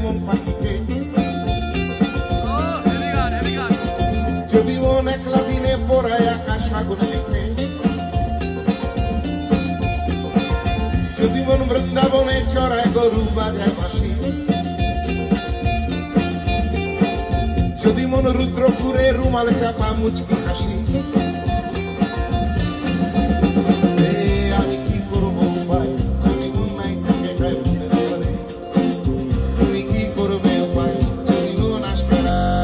মন পাখিকে, যদি মন একলা দিনে পড়ায় আকাশ আগুন দিতে, যদি মন বৃন্দাবনে চড়ায় গরু বাজায় বাঁশি, যদি মন রুদ্রপুরে রুমাল চাপা মুচকি হাসি,